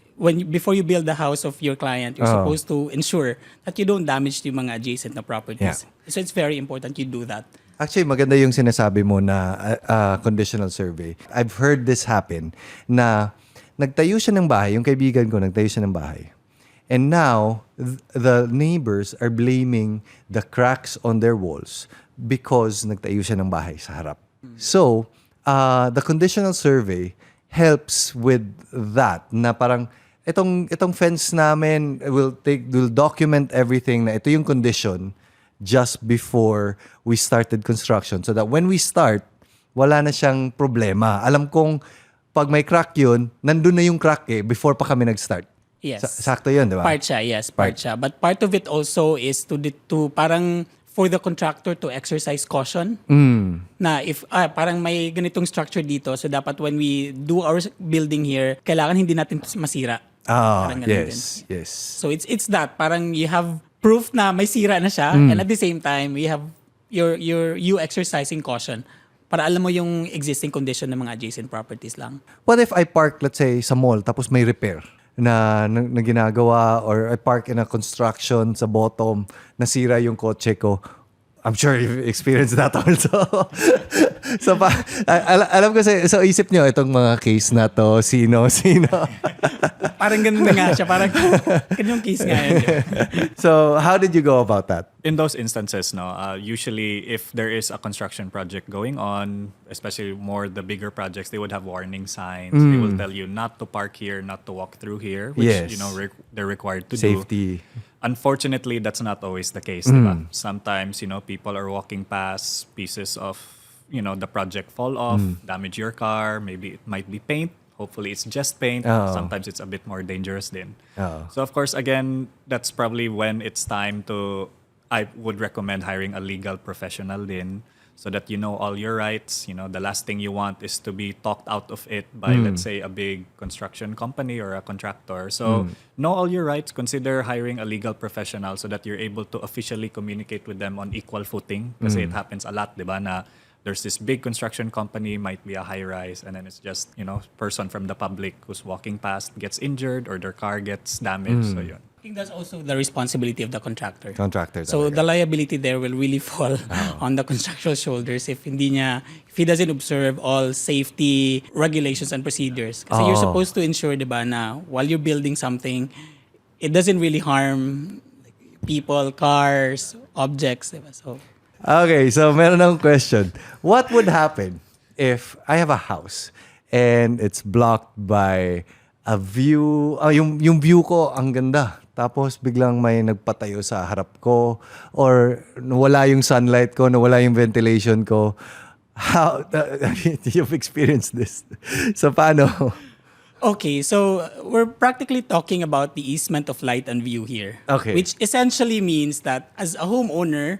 before you build the house of your client, you're supposed to ensure that you don't damage yung mga adjacent na properties. So it's very important you do that. Actually, maganda yung sinasabi mo na conditional survey. I've heard this happen na nagtayo siya ng bahay, yung kaibigan ko nagtayo siya ng bahay. And now, the neighbors are blaming the cracks on their walls because nagtayo siya ng bahay sa harap. So, the conditional survey helps with that na parang itong fence namin will document everything na ito yung condition just before we started construction so that when we start, wala na siyang problema. Alam kong pag may crack yun, nandun na yung crack before pa kami nag-start. Yes. Sakto yun, di ba? Part siya, yes, part siya. But part of it also is to parang for the contractor to exercise caution. Na if parang may ganitong structure dito, so dapat when we do our building here, kailangan hindi natin masira. Parang ganun din. Yes. So it's that parang you have proof na may sira na siya, and at the same time we have you exercising caution para alam mo yung existing condition ng mga adjacent properties lang. What if I park, let's say, sa mall tapos may repair na ginagawa, or I park in a construction sa bottom, nasira yung kotse ko? I'm sure you've experienced that also. So, alam ko sa isip nyo, itong mga case na to, sino. Parang ganun na nga siya. Parang yung case nga yun. So, how did you go about that? In those instances, usually if there is a construction project going on, especially more the bigger projects, they would have warning signs. They will tell you not to park here, not to walk through here, which they're required to do. Safety. Unfortunately, that's not always the case. Diba? Sometimes, people are walking past pieces of, the project fall off, damage your car. Maybe it might be paint. Hopefully, it's just paint. Sometimes it's a bit more dangerous then. So, of course, again, that's probably when it's time I would recommend hiring a legal professional then, so that you know all your rights. The last thing you want is to be talked out of it by, let's say, a big construction company or a contractor. So know all your rights. Consider hiring a legal professional so that you're able to officially communicate with them on equal footing. Kasi it happens a lot, diba, na there's this big construction company, might be a high-rise, and then it's just, person from the public who's walking past gets injured or their car gets damaged. So yun. I think that's also the responsibility of the contractor. So, the liability there will really fall on the contractual shoulders if he doesn't observe all safety regulations and procedures. Kasi you're supposed to ensure, diba, na while you're building something, it doesn't really harm people, cars, objects, diba? So, okay, so meron akong question. What would happen if I have a house and it's blocked by a view, yung view ko ang ganda, tapos biglang may nagpatayo sa harap ko, or nawala yung sunlight ko, nawala yung ventilation ko? How you've experienced this? So paano? okay, so we're practically talking about the easement of light and view here. Okay. Which essentially means that as a homeowner,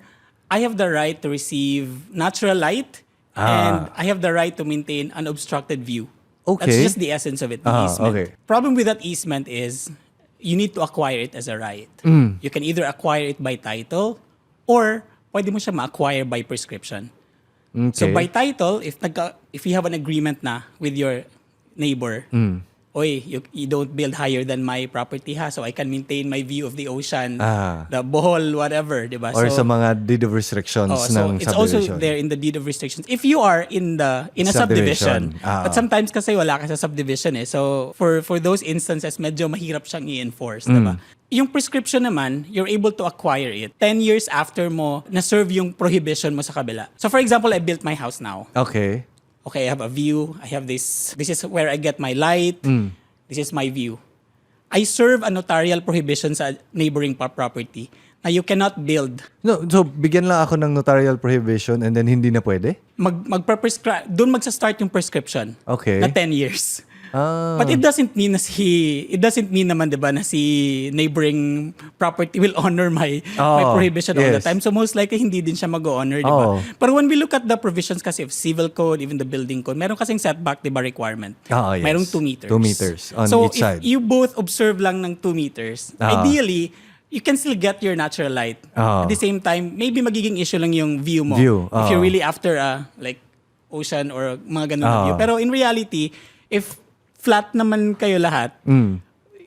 I have the right to receive natural light and I have the right to maintain an unobstructed view. Okay. That's just the essence of it, the easement. Okay. Problem with that easement is you need to acquire it as a right. You can either acquire it by title or pwede mo siya ma-acquire by prescription. Okay. So by title, if you have an agreement na with your neighbor, oy, you don't build higher than my property ha, so I can maintain my view of the ocean, the Bohol, whatever, diba? Or So, sa mga deed of restrictions so ng it's also subdivision. there in the deed of restrictions. If you are in a subdivision, but sometimes kasi wala ka sa subdivision eh. So for those instances, medyo mahirap siyang i-enforce, diba? Yung prescription naman, you're able to acquire it 10 years after mo na-serve yung prohibition mo sa kabila. So for example, I built my house now. Okay. Okay, I have a view. I have this. This is where I get my light. This is my view. I serve a notarial prohibition sa neighboring property na you cannot build. No, so bigyan lang ako ng notarial prohibition and then hindi na pwede? Magpa-prescribe. Doon magsa-start yung prescription. Okay. Na 10 years. But it doesn't mean naman, 'di ba, na si neighboring property will honor my prohibition all the time. So most likely hindi din siya mag-honor, 'di ba? Pero when we look at the provisions kasi of civil code, even the building code, meron kasing setback, 'di ba, requirement. Yes. Merong 2 meters. 2 meters on each side. So if you both observe lang ng 2 meters, ideally you can still get your natural light. At the same time, maybe magiging issue lang yung view mo. If you're really after like ocean or mga ganun na view. Pero in reality, if flat naman kayo lahat,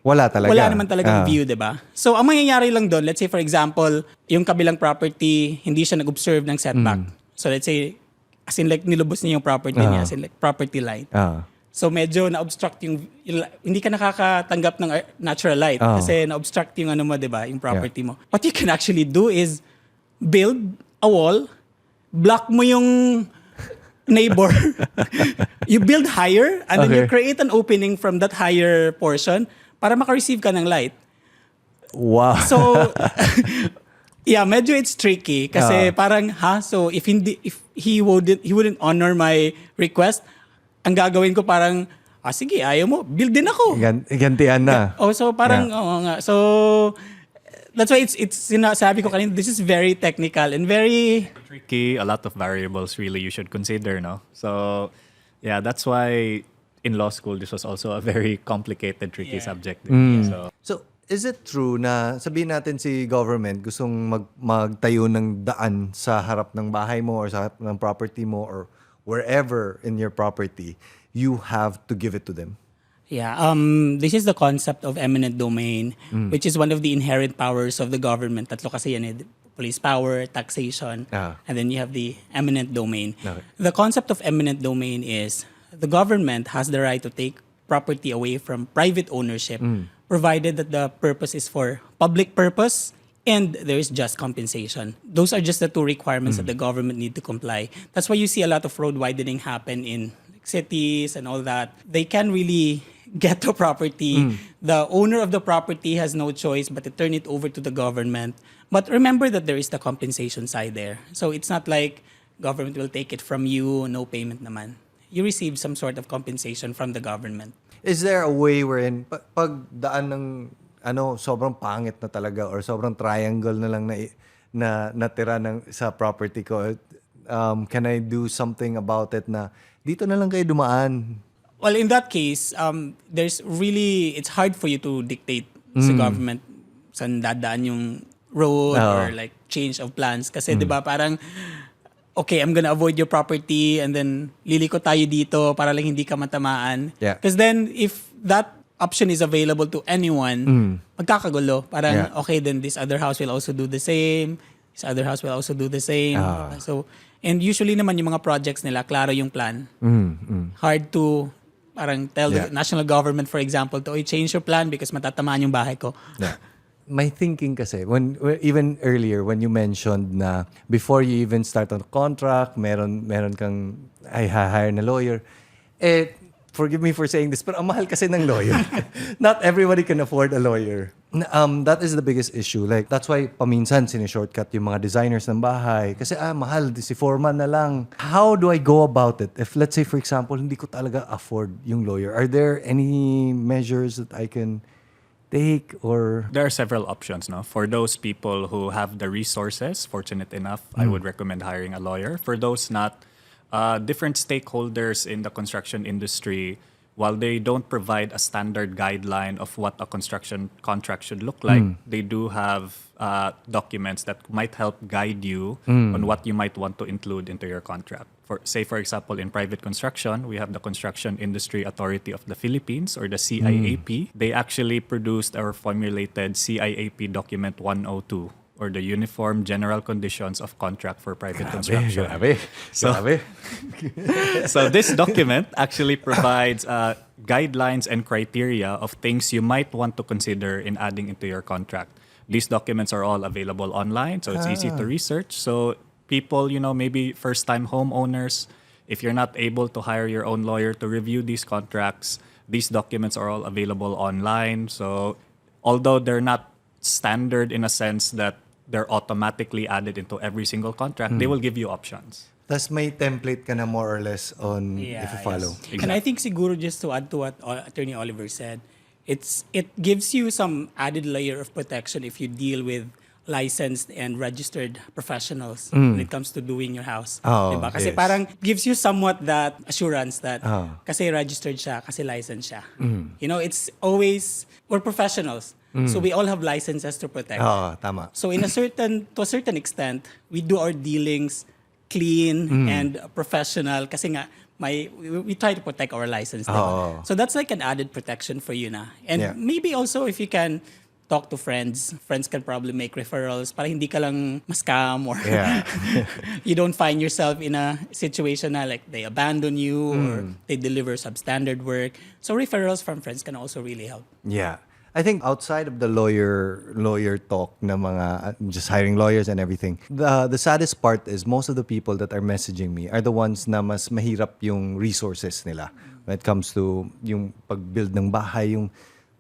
wala talaga. Wala naman talagang view, di ba? So, ang mangyayari lang doon, let's say for example, yung kabilang property, hindi siya nag-observe ng setback. So, let's say, as in like nilubos niya yung property niya, as in like property light. So, medyo na-obstruct yung hindi ka nakakatanggap ng natural light kasi na-obstruct yung ano mo, di ba? Yung property mo. What you can actually do is build a wall, block mo yung neighbor. You build higher and then you create an opening from that higher portion para maka-receive ka ng light. Wow. So, yeah, medyo it's tricky kasi parang, so if he wouldn't honor my request, ang gagawin ko parang, sige, ayaw mo, build din ako. Gantian na. So parang, so, that's why it's sinasabi ko kanina, this is very technical and very tricky. A lot of variables really you should consider, no? So, yeah, that's why in law school this was also a very complicated, tricky subject. So, is it true na sabihin natin si government gustong magtayo ng daan sa harap ng bahay mo or sa harap ng property mo or wherever in your property, you have to give it to them? Yeah, this is the concept of eminent domain, which is one of the inherent powers of the government. Tatlo kasi yan eh, police power, taxation, and then you have the eminent domain. Okay. The concept of eminent domain is the government has the right to take property away from private ownership, provided that the purpose is for public purpose and there is just compensation. Those are just the 2 requirements that the government need to comply. That's why you see a lot of road widening happen in cities and all that. They can really get the property. The owner of the property has no choice but to turn it over to the government. But remember that there is the compensation side there. So it's not like government will take it from you, no payment naman. You receive some sort of compensation from the government. Is there a way wherein pag daan ng sobrang pangit na talaga or sobrang triangle na lang na natira sa property ko, can I do something about it na dito na lang kayo dumaan? Well, in that case, it's hard for you to dictate sa government saan dadaan yung road or like change of plans. Kasi 'di ba parang, okay, I'm gonna avoid your property and then liliko tayo dito para lang hindi ka matamaan. Because then if that option is available to anyone, magkakagulo. Parang, okay, then this other house will also do the same. This other house will also do the same. So, and usually naman yung mga projects nila, klaro yung plan. Hard to parang tell the national government, for example, to change your plan because matatamaan yung bahay ko. My thinking kasi, even earlier, when you mentioned na before you even start on a contract, meron kang hire na lawyer, forgive me for saying this, pero ang mahal kasi ng lawyer. Not everybody can afford a lawyer. That is the biggest issue. Like, that's why paminsan sinishortcut yung mga designers ng bahay. Kasi, mahal, si foreman na lang. How do I go about it? If, let's say, for example, hindi ko talaga afford yung lawyer, are there any measures that I can take or... There are several options, no? For those people who have the resources, fortunate enough, I would recommend hiring a lawyer. For those not, different stakeholders in the construction industry while they don't provide a standard guideline of what a construction contract should look like, they do have documents that might help guide you on what you might want to include into your contract. For example, in private construction, we have the Construction Industry Authority of the Philippines, or the CIAP. They actually produced or formulated CIAP Document 102, or the Uniform General Conditions of Contract for Private Construction. So this document actually provides guidelines and criteria of things you might want to consider in adding into your contract. These documents are all available online, so it's easy to research. So people, maybe first-time homeowners, if you're not able to hire your own lawyer to review these contracts, these documents are all available online. So although they're not standard in a sense that they're automatically added into every single contract, they will give you options. Tas may template ka na more or less on if you follow. Yes. And I think siguro just to add to what Attorney Oliver said, it gives you some added layer of protection if you deal with licensed and registered professionals when it comes to doing your house. Diba? Kasi parang gives you somewhat that assurance that kasi registered siya, kasi licensed siya. It's always, we're professionals. So we all have licenses to protect. Tama. So to a certain extent, we do our dealings clean and professional kasi nga we try to protect our license. So that's like an added protection for you na. And maybe also if you can talk to friends can probably make referrals para hindi ka lang ma-scam or you don't find yourself in a situation na like they abandon you or they deliver substandard work. So referrals from friends can also really help. Yeah. I think outside of the lawyer talk na mga just hiring lawyers and everything, the saddest part is most of the people that are messaging me are the ones na mas mahirap yung resources nila when it comes to yung pag-build ng bahay, yung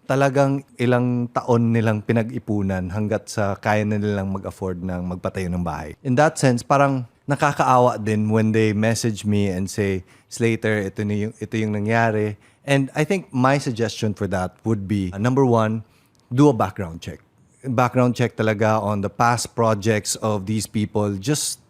talagang ilang taon nilang pinag-ipunan hanggat sa kaya na nilang mag-afford ng magpatayo ng bahay. In that sense, parang nakakaawa din when they message me and say, Slater, ito yung nangyari. And I think my suggestion for that would be, number one, do a background check. Background check talaga on the past projects of these people. Just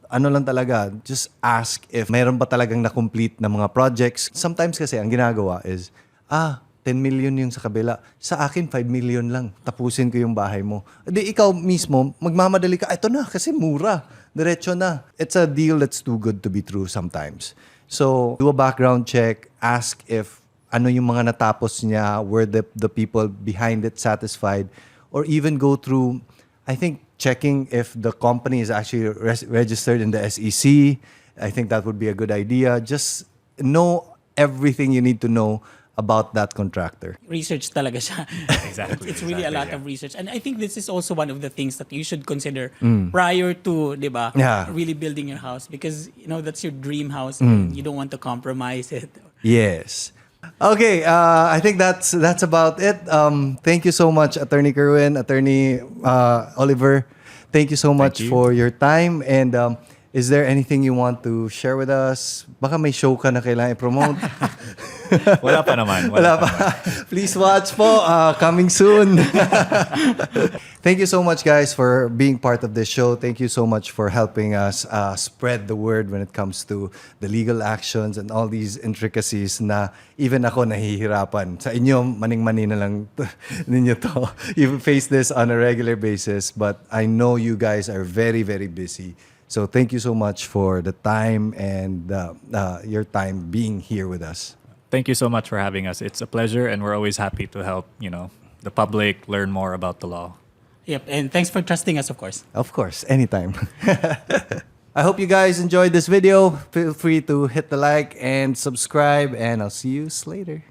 just ask if mayroon ba talagang na-complete na mga projects. Sometimes kasi ang ginagawa is, 10 million yung sa kabila. Sa akin, 5 million lang. Tapusin ko yung bahay mo. Di ikaw mismo, magmamadali ka, ito na, kasi mura. Diretso na. It's a deal that's too good to be true sometimes. So, do a background check. Ask if ano yung mga natapos niya, were the people behind it satisfied, or even go through, I think, checking if the company is actually registered in the SEC. I think that would be a good idea. Just know everything you need to know about that contractor. Research talaga siya. Exactly. It's really a lot of research. And I think this is also one of the things that you should consider prior to, diba, really building your house. Because, that's your dream house. And you don't want to compromise it. Yes. Okay, I think that's about it. Thank you so much, Attorney Kirwen, Attorney Oliver. Thank you so much for your time. And is there anything you want to share with us? Baka may show ka na kailangan i-promote. Wala pa naman. Wala pa. Please watch po. Coming soon. Thank you so much, guys, for being part of this show. Thank you so much for helping us spread the word when it comes to the legal actions and all these intricacies na even ako nahihirapan. Sa inyo, maning-mani na lang ninyo to. You face this on a regular basis, but I know you guys are very, very busy. So thank you so much for the time and your time being here with us. Thank you so much for having us. It's a pleasure, and we're always happy to help, the public learn more about the law. Yep, and thanks for trusting us, of course. Of course, anytime. I hope you guys enjoyed this video. Feel free to hit the like and subscribe, and I'll see you later.